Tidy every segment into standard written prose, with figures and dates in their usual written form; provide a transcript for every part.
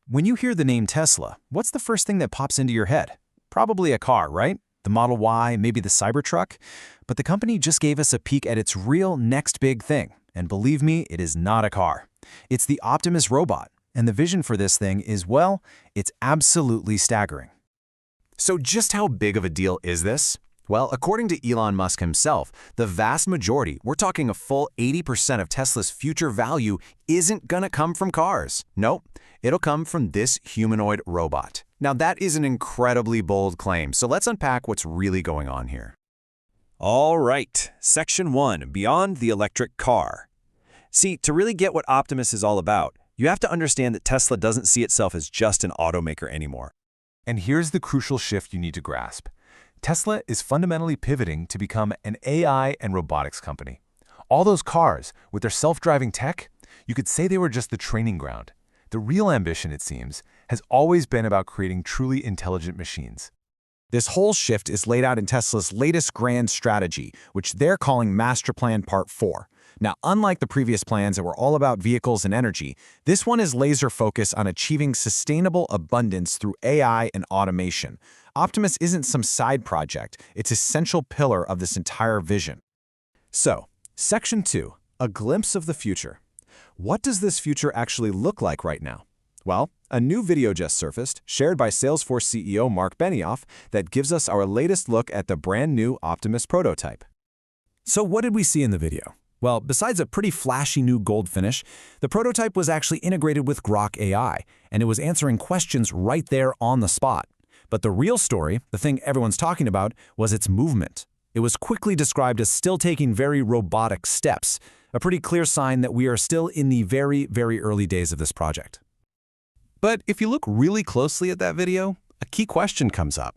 When you hear the name Tesla, what's the first thing that pops into your head? Probably a car, right? The Model Y, maybe the Cybertruck? But the company just gave us a peek at its real next big thing. And believe me, it is not a car. It's the Optimus robot. And the vision for this thing is, well, it's absolutely staggering. So just how big of a deal is this? Well, according to Elon Musk himself, the vast majority, we're talking a full 80% of Tesla's future value isn't gonna come from cars. Nope, it'll come from this humanoid robot. Now that is an incredibly bold claim, so let's unpack what's really going on here. All right, Section 1, Beyond the Electric Car. See, to really get what Optimus is all about, you have to understand that Tesla doesn't see itself as just an automaker anymore. And here's the crucial shift you need to grasp. Tesla is fundamentally pivoting to become an AI and robotics company. All those cars, with their self-driving tech, you could say they were just the training ground. The real ambition, it seems, has always been about creating truly intelligent machines. This whole shift is laid out in Tesla's latest grand strategy, which they're calling Master Plan Part 4. Now, unlike the previous plans that were all about vehicles and energy, this one is laser-focused on achieving sustainable abundance through AI and automation. Optimus isn't some side project, it's an essential pillar of this entire vision. So, Section 2, a glimpse of the future. What does this future actually look like right now? Well, a new video just surfaced, shared by Salesforce CEO Mark Benioff, that gives us our latest look at the brand new Optimus prototype. So what did we see in the video? Well, besides a pretty flashy new gold finish, the prototype was actually integrated with Grok AI, and it was answering questions right there on the spot. But the real story, the thing everyone's talking about, was its movement. It was quickly described as still taking very robotic steps, a pretty clear sign that we are still in the very, very early days of this project. But if you look really closely at that video, a key question comes up.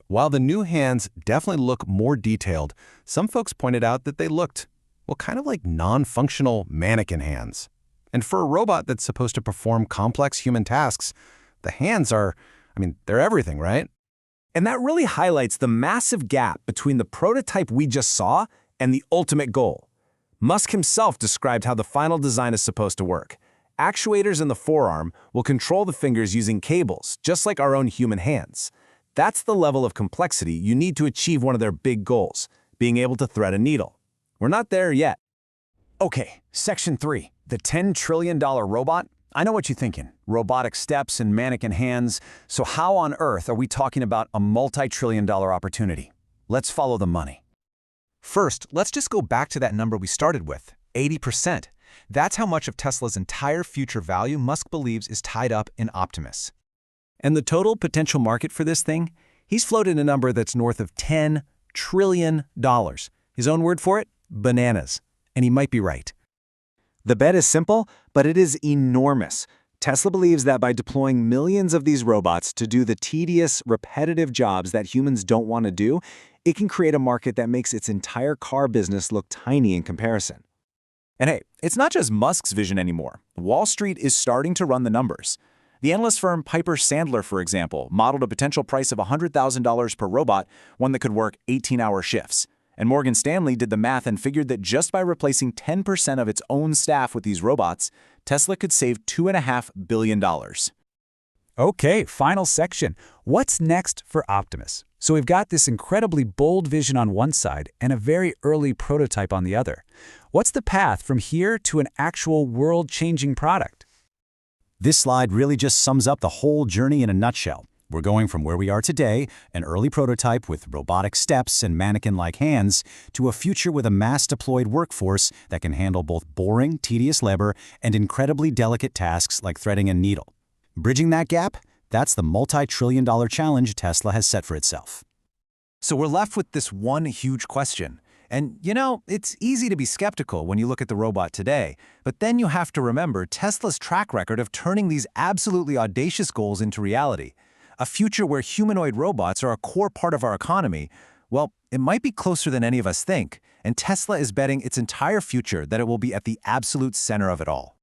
While the new hands definitely look more detailed, some folks pointed out that they looked, well, kind of like non-functional mannequin hands. And for a robot that's supposed to perform complex human tasks, the hands are, they're everything, right? And that really highlights the massive gap between the prototype we just saw and the ultimate goal. Musk himself described how the final design is supposed to work. Actuators in the forearm will control the fingers using cables, just like our own human hands. That's the level of complexity you need to achieve one of their big goals, being able to thread a needle. We're not there yet. Okay, Section 3, the $10 trillion robot. I know what you're thinking, robotic steps and mannequin hands. So how on earth are we talking about a multi-trillion-dollar opportunity? Let's follow the money. First, let's just go back to that number we started with, 80%. That's how much of Tesla's entire future value Musk believes is tied up in Optimus. And the total potential market for this thing? He's floated a number that's north of $10 trillion. His own word for it? Bananas. And he might be right. The bet is simple, but it is enormous. Tesla believes that by deploying millions of these robots to do the tedious, repetitive jobs that humans don't want to do, it can create a market that makes its entire car business look tiny in comparison. And hey, it's not just Musk's vision anymore. Wall Street is starting to run the numbers. The analyst firm Piper Sandler, for example, modeled a potential price of $100,000 per robot, one that could work 18-hour shifts. And Morgan Stanley did the math and figured that just by replacing 10% of its own staff with these robots, Tesla could save $2.5 billion. Okay, final section. What's next for Optimus? So we've got this incredibly bold vision on one side and a very early prototype on the other. What's the path from here to an actual world-changing product? This slide really just sums up the whole journey in a nutshell. We're going from where we are today, an early prototype with robotic steps and mannequin-like hands, to a future with a mass-deployed workforce that can handle both boring, tedious labor and incredibly delicate tasks like threading a needle. Bridging that gap, that's the multi-trillion-dollar challenge Tesla has set for itself. So we're left with this one huge question. And, it's easy to be skeptical when you look at the robot today, but then you have to remember Tesla's track record of turning these absolutely audacious goals into reality. A future where humanoid robots are a core part of our economy, well, it might be closer than any of us think, and Tesla is betting its entire future that it will be at the absolute center of it all.